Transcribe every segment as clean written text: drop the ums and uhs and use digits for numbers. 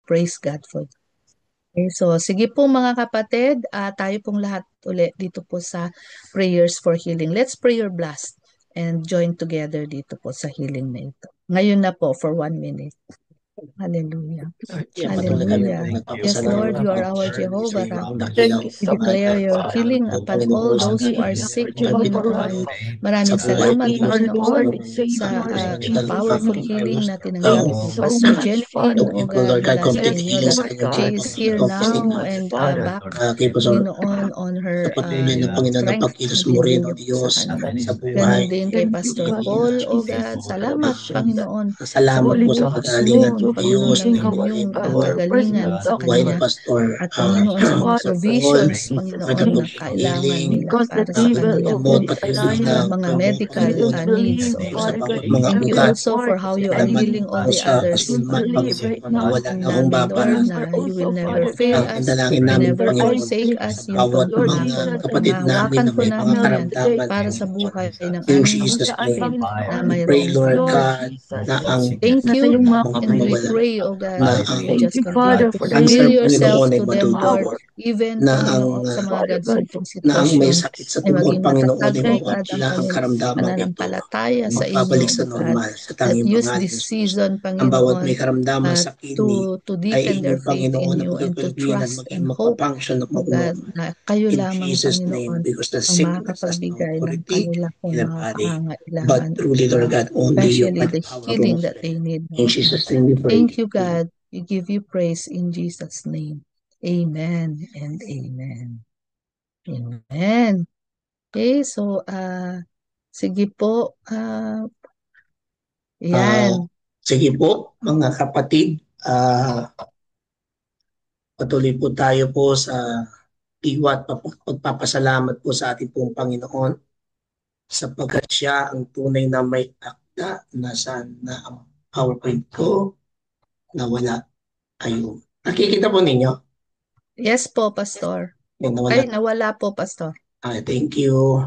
praise God for that. Okay, so sige po mga kapatid, tayo pong lahat ulit dito po sa prayers for healing. Let's pray your blast and join together dito po sa healing na ito. Ngayon na po for 1 minute. Hallelujah. Hallelujah. Yes, Lord, you are our Jehovah Rapha. We declare your healing upon all those who are sick, Panginoon. Maraming salamat, Panginoon, sa powerful healing na tinanggap ni Pastor Jenny, O God, mula sa inyo, that she is here now and back, Panginoon, on her strength. Hallelujah po sa kanya. Ganon din kay Pastor Paul, O God. Salamat, Panginoon, sa pagbubukas mo, Panginoon, ng inyong kagalingan sa kanya. At Panginoon, sa mga provisions, Panginoon, na kailangan nila para sa kanilang mga medical needs, O God. Thank you also for how you are healing all the others namin, Lord, na you will never fail us, you never forsake us, yung pangako mo. Nahawakan po namin yan para sa buhay ng aming mga kapatid na mayroong thank you, and we pray, O God, that you just continue to reveal yourself to them, Lord, even, Panginoon, sa mga gansong sitwasyon ay maging matatag, O God, ang kanilang pananampalataya sa inyo, O God, that use this season, Panginoon, to deepen their faith in you and to trust and hope, O God, na kayo lamang, Panginoon, ang makakapagbigay ng kanilang mga pangangailangan, especially the healing that they need. Thank you, God. We give you praise in Jesus' name. Amen and amen. Amen. Okay, so sige po. Yan. Sige po, mga kapatid. Patuloy po tayo po sa iwat pagpapasalamat po sa ating pong Panginoon sapagkat siya ang tunay na may akda na ang PowerPoint ko na wala. Ayun. Nakikita po ninyo? Yes po, Pastor. Nawala po, Pastor. Thank you.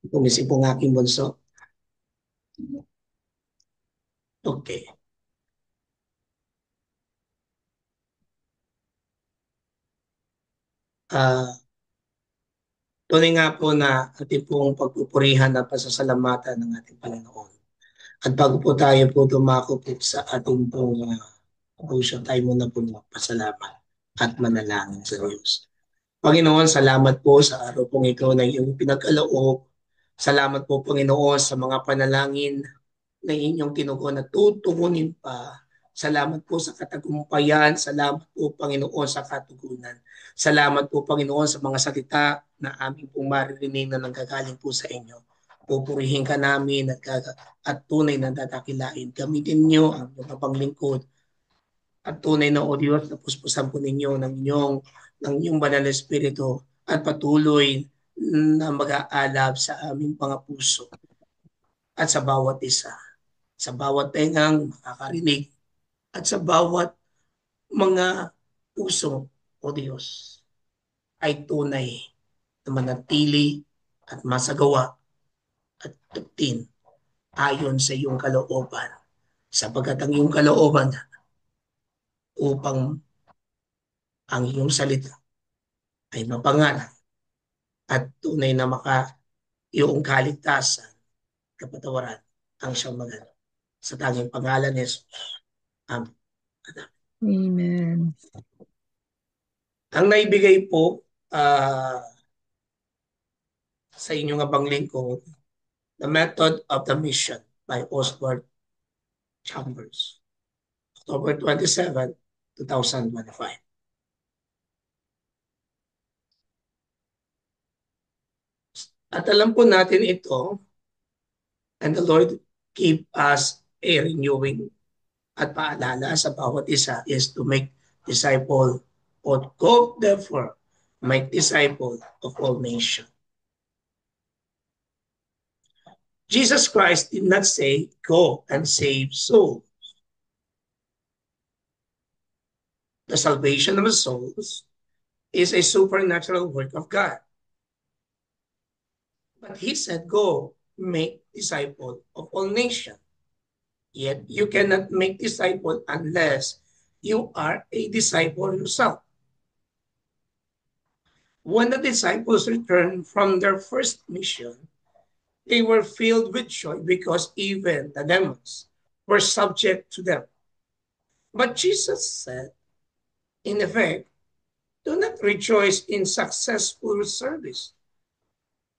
Gumising po ng aking bunso. Okay. Tunay nga po na ating pong pagpupurihan at pasasalamatan ng ating Panginoon. At bago po tayo po dumako po sa ating pong devotion, tayo muna po magpasalamat at manalangin sa Diyos. Panginoon, salamat po sa araw pong ito na iyong pinag-aloob. Salamat po, Panginoon, sa mga panalangin na inyong tinugon at tutugunin pa. Salamat po sa katagumpayan. Salamat po, Panginoon, sa katugunan. Salamat po, Panginoon, sa mga salita na aming pong maririnig na nanggagaling po sa inyo. Pupurihin ka namin at tunay na dadakilain. Gamitin niyo ang mga panglingkod at tunay na o Diyos na puspusan po ninyo ng inyong banal na espiritu at patuloy na mag-aalab sa aming mga puso at sa bawat isa, sa bawat tengang makakarinig at sa bawat mga puso o Diyos ay tunay na manatili at masagawa at tugtin ayon sa iyong kalooban, sapagkat ang iyong kalooban upang ang iyong salita ay mapangalan at tunay na iyong kaligtasan, kapatawaran ang siyang magana. Sa tanging pangalan ni Jesus. Amen. Amen. Ang naibigay po sa inyong abang lingkod, The Method of the Mission by Oswald Chambers, October 27, 2025. At alam po natin ito, and the Lord give us a renewing at paalala sa bawat isa is to make disciple or go therefore make disciple of all nations. Jesus Christ did not say go and save souls. The salvation of souls is a supernatural work of God. But he said, go make disciples of all nations. Yet you cannot make disciples unless you are a disciple yourself. When the disciples returned from their first mission, they were filled with joy because even the demons were subject to them. But Jesus said, in effect, do not rejoice in successful service.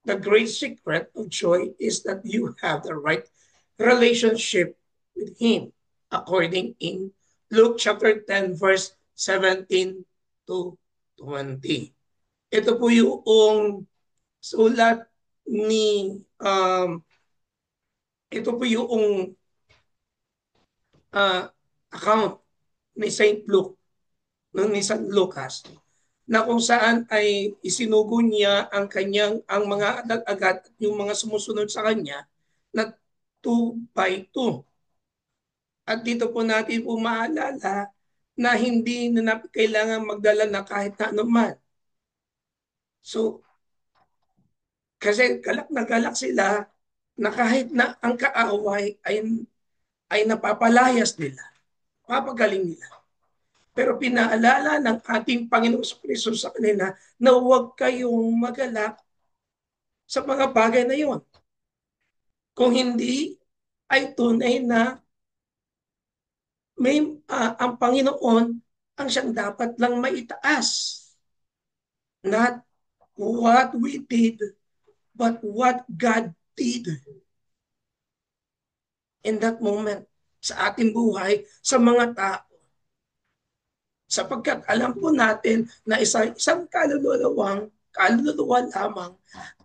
The great secret of joy is that you have the right relationship with Him, according in Luke chapter 10, verse 17 to 20. Ito po yung sulat ni, ito po yung uh, account ni Saint Luke, ni San Lucas, na kung saan ay isinugo niya ang mga agad-agad at yung mga sumusunod sa kanya na 2 by 2. At dito po natin po maalala na hindi na kailangan magdala na kahit na anuman. So, kasi galak na sila na kahit na ang kaaway ay napapalayas nila, papagaling nila. Pero pinaalala ng ating Panginoong Kristo sa kanila na huwag kayong magalak sa mga bagay na yon. Kung hindi, ay tunay na ang Panginoon ang siyang dapat lang maitaas. Not what we did, but what God did in that moment sa ating buhay, sa mga tao. Sapagkat alam po natin na isang kaluluwa lamang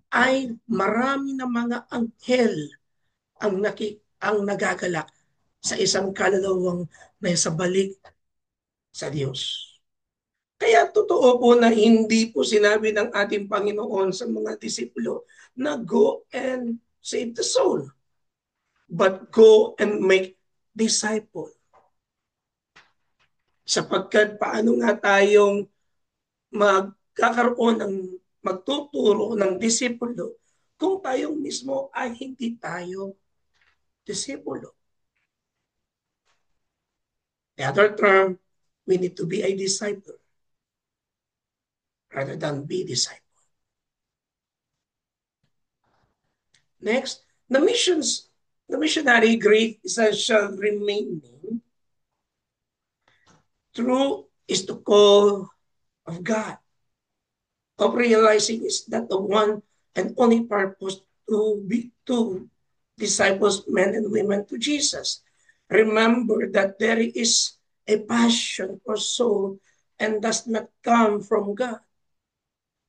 ay marami na mga anghel ang nagagalak sa isang kaluluwang na sa balik sa Diyos. Kaya totoo po na hindi po sinabi ng ating Panginoon sa mga disipulo na go and save the soul, but go and make disciple. Sapagkat paano nga tayong magkakaroon ng magtuturo ng disipulo kung tayong mismo ay hindi tayo disipulo. The other term, we need to be a disciple rather than be disciple. Next, the missionary great essential remaining true is the call of God, of realizing is that the one and only purpose to be to disciples, men and women to Jesus. Remember that there is a passion for soul and does not come from God,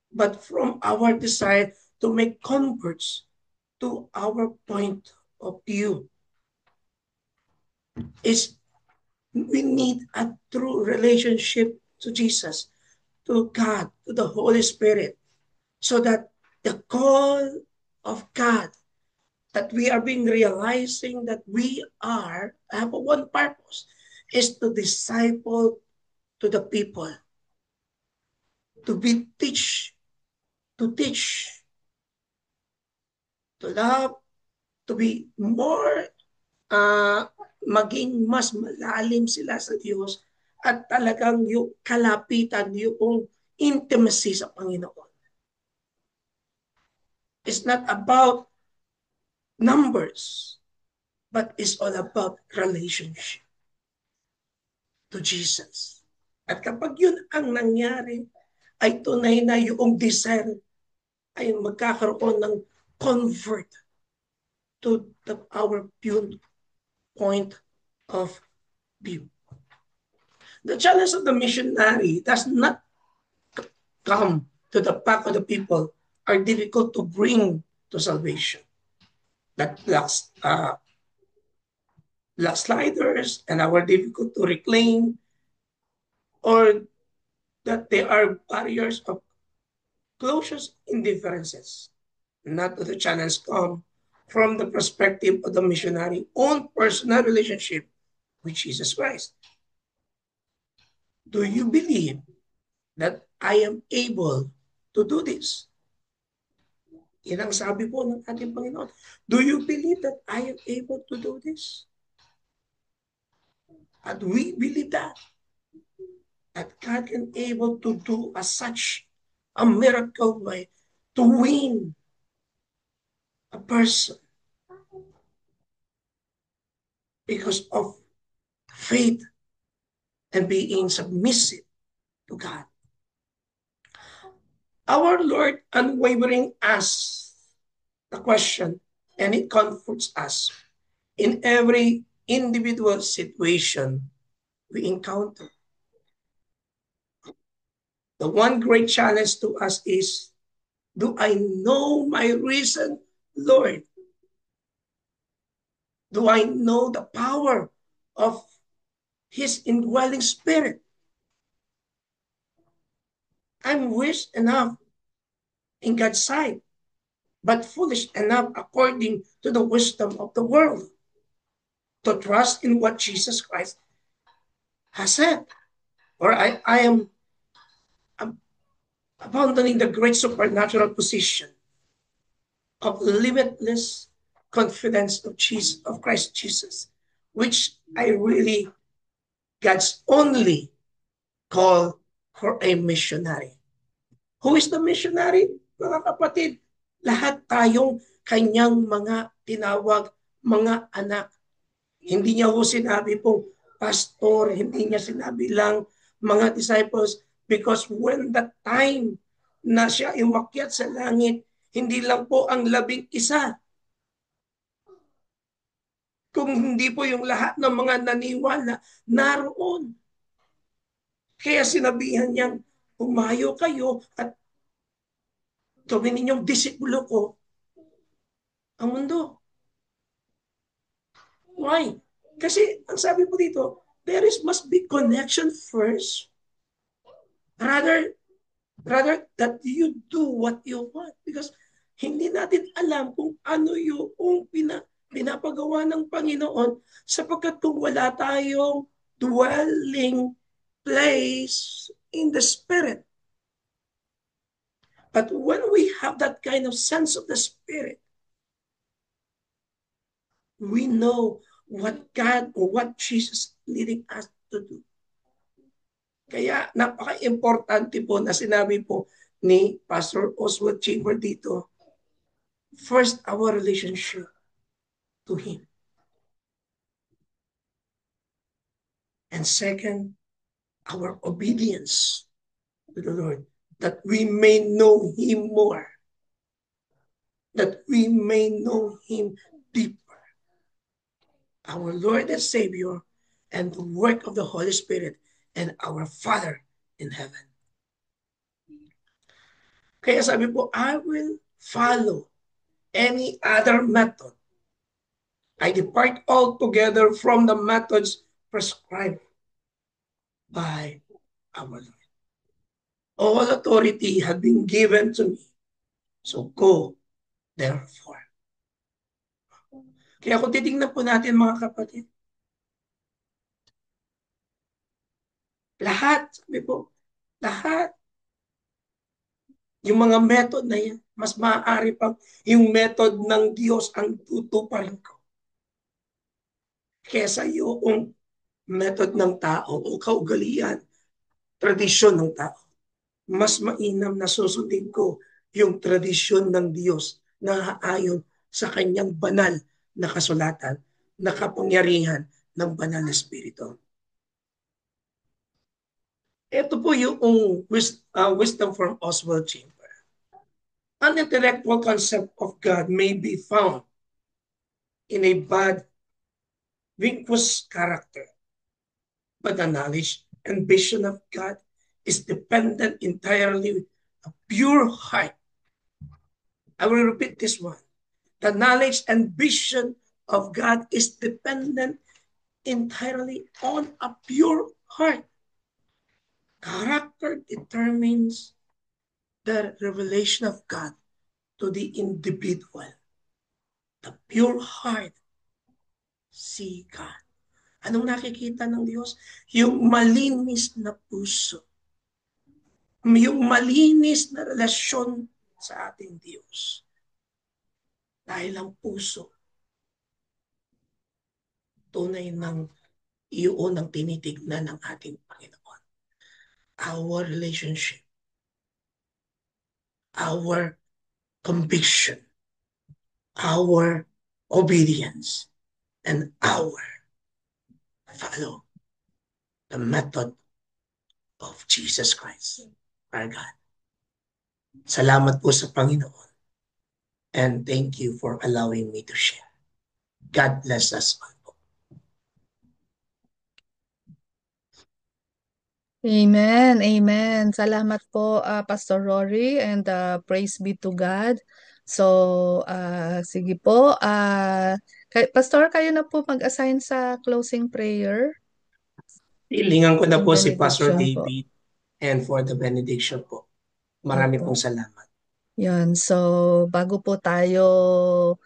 but from our desire to make converts to our point of view. Is we need a true relationship to Jesus, to God, to the Holy Spirit, so that the call of God that we are being realizing that we have one purpose is to disciple to the people, to be to teach, to love, to be more maging mas malalim sila sa Diyos at talagang yung kalapitan, yung intimacy sa Panginoon. It's not about numbers, but it's all about relationship to Jesus. At kapag yun ang nangyari, ay tunay na yung desire ay magkakaroon ng convert to our point of view. The challenge of the missionary does not come to the back of the people are difficult to bring to salvation. That sliders and are difficult to reclaim, or that there are barriers of closures indifferences. Not to the challenge come from the perspective of the missionary own personal relationship with Jesus Christ. Do you believe that I am able to do this? Yan ang sabi po ng ating Panginoon. Do you believe that I am able to do this? At we believe that God can able to do as such a miracle way to win a person because of faith and being submissive to God. Our Lord unwavering asks the question, and it comforts us in every individual situation we encounter. The one great challenge to us is, do I know my risen Lord? Do I know the power of His indwelling spirit? I'm rich enough in God's sight, but foolish enough according to the wisdom of the world to trust in what Jesus Christ has said. Or I am abandoning the great supernatural position of limitless confidence of Jesus, of Christ Jesus, which I really God's only call for a missionary. Who is the missionary? Mga kapatid, lahat tayong kanyang mga tinawag, mga anak. Hindi niya ho sinabi pong pastor, hindi niya sinabi lang mga disciples, because when the time na siya umakyat sa langit, hindi lang po ang 11, kung hindi po yung lahat ng mga naniwala naroon. Kaya sinabihan niyang, umayo kayo at gawin ninyong disipulo ko ang mundo. Why? Kasi ang sabi po dito, must be connection first, rather rather that you do what you want, because hindi natin alam kung ano yung pinapagawa ng Panginoon, sapagkat kung wala tayong dwelling place in the Spirit. But when we have that kind of sense of the Spirit, we know what God or what Jesus is leading us to do. Kaya napaka-importante po na sinabi po ni Pastor Oswald Chamber dito. First, our relationship to Him. And second, our obedience to the Lord, that we may know Him more, that we may know Him deeper. Our Lord and Savior, and the work of the Holy Spirit, and our Father in heaven. Kaya sabi po, I will follow any other method. I depart altogether from the methods prescribed by our Lord. All authority had been given to me. So go, therefore. Kaya kung titingnan po natin mga kapatid, lahat, sabi po, lahat, yung mga method na yan, mas maaari pang yung method ng Diyos ang tutuparin ko kesa yung method ng tao o kaugalian, tradisyon ng tao. Mas mainam na susundin ko yung tradisyon ng Diyos na aayon sa kanyang banal na kasulatan, na kapangyarihan ng banal na Espiritu. Ito po yung wisdom from Oswald Chamber. An intellectual concept of God may be found in a bad, virtuous character, but the knowledge and vision of God is dependent entirely on a pure heart. I will repeat this one. The knowledge and vision of God is dependent entirely on a pure heart. Character determines the revelation of God to the individual. The pure heart see God. Anong nakikita ng Diyos? Yung malinis na puso. Yung malinis na relasyon sa ating Diyos. dahil ang puso, tunay ng iyon ang tinitignan ng ating Panginoon. Our relationship, our conviction, our obedience, and our follow the method of Jesus Christ, our God. Salamat po sa Panginoon, and thank you for allowing me to share. God bless us all. Amen. Amen. Salamat po, Pastor Rory, and praise be to God. So, sige po. Pastor, kayo na po mag-assign sa closing prayer Hilingan ko na and po si Pastor benediction po. David and for the benediction po. Marami Opo. pong salamat. Yan. So, bago po tayo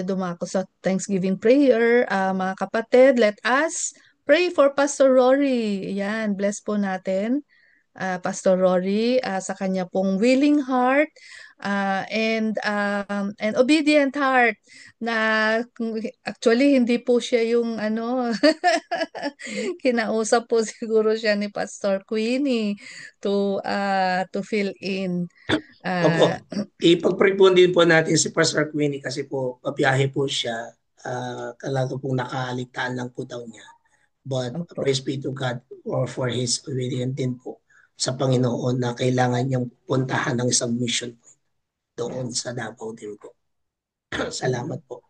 dumako sa Thanksgiving prayer, mga kapatid, let us pray for Pastor Rory. Yan, bless po natin Pastor Rory sa kanya pong willing heart and obedient heart na actually hindi po siya yung kinausap po siguro siya ni Pastor Queenie to fill in. Opo, Ah, ipag-pray po din po natin si Pastor Queenie kasi po pabiyahe po siya. Kailangan pong nakaligtaan lang po daw niya. But Opo. praise be to God for His obedience din po sa Panginoon na kailangan niyang puntahan ng isang mission point doon sa Davao din po. Salamat po.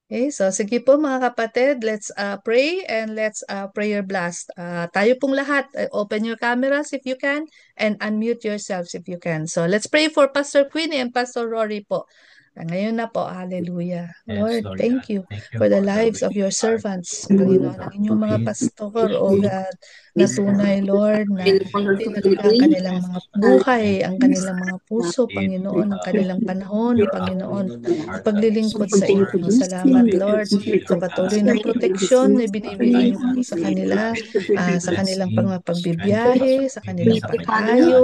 Okay, so sige po mga kapatid, let's pray and let's prayer blast. Tayo pong lahat, open your cameras if you can and unmute yourselves if you can. So let's pray for Pastor Queenie and Pastor Rory po. Ngayon na po, hallelujah. Yes, Lord, Lord thank God. you Thank you for the for the lives of willing your heart servants, of Panginoon, Pastor ang inyong mga Queen. pastor, O God, na tunay, Lord, na Pray that tinalaga ang kanilang mga buhay, ang you kanilang mga puso, give Panginoon, ang kanilang panahon, your Panginoon, Panginoon the namin. sa heart that is paglilingkod sa pure inyo. so Salamat, we can Lord, see, sa Lord patuloy God, ng proteksyon na binibigay niyo po sa guidance, Lord kanila, God, sa kanilang blessing, strengthen Pastor pagbibiyahe, sa Queenie kanilang sa kanyang biyahe. pagpapayo,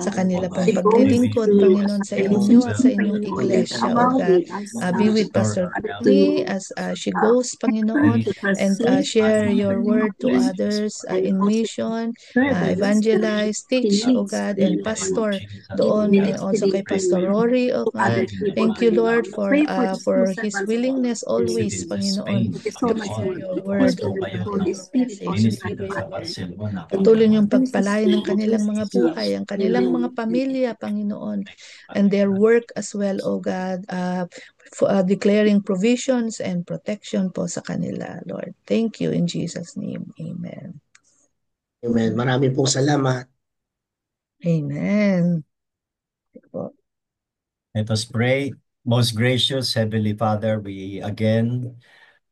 sa kanila Opo, pong may we paglilingkod, Panginoon, sa inyo at sa will inyong iglesia, O God. Be with restore Pastor our health, Queenie as she goes, Panginoon, strength, and share your word to others in mission, evangelize, teach, O God, and in the name of pastor Jesus, Lord doon, and God. also kay Pray Pastor Rory, O God. in the Thank you, mighty Lord, name of for his willingness always, within the Panginoon, Spain, to share Panginoon, your word, Pastor O God, and Bayabang, your message. We Ministry pray, sa O God. Barcelona, Patuloy niyong Panginoon. pagpalain ng kanilang mga buhay, Jesus, ang kanilang mga pamilya, Panginoon, thank you, and Father their God. work as well, O God, declaring provisions and protection po sa kanila, Lord. Thank you in Jesus' name. Amen. Amen. Maraming pong salamat. Amen. Po. Let us pray. Most gracious Heavenly Father, we again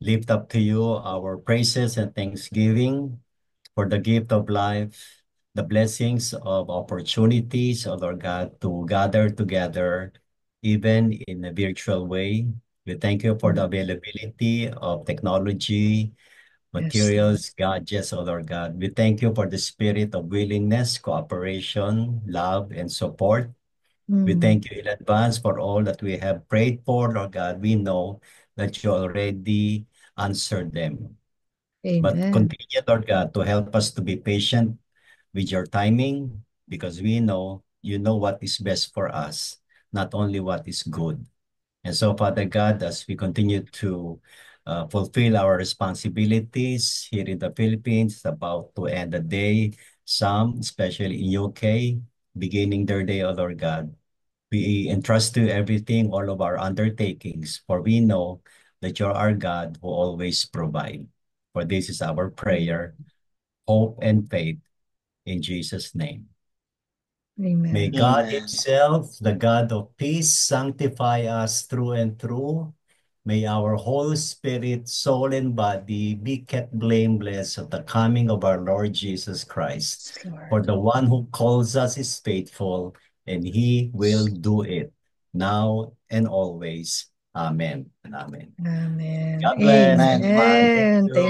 lift up to you our praises and thanksgiving for the gift of life, the blessings of opportunities, O Lord God, to gather together, even in a virtual way. We thank you for the availability of technology, Yes, Lord. materials, gadgets, O Lord God. We thank you for the spirit of willingness, cooperation, love, and support. We Mm. thank you in advance for all that we have prayed for, Lord God. We know that you already answered them. But Amen. continue, Lord God, to help us to be patient with your timing because we know you know what is best for us, not only what is good. And so, Father God, as we continue to fulfill our responsibilities here in the Philippines, about to end the day, some, especially in UK, beginning their day, O Lord God. We entrust to everything, all of our undertakings, for we know that you're our God who always provide. For this is our prayer, hope, and faith in Jesus' name. May Amen. God Amen. Himself, the God of peace, sanctify us through and through. May our whole spirit, soul, and body be kept blameless at the coming of our Lord Jesus Christ. Yes, For Lord. the one who calls us is faithful, and He will do it now and always. Amen and amen. Amen. God bless, Amen. everyone. Thank Amen. you.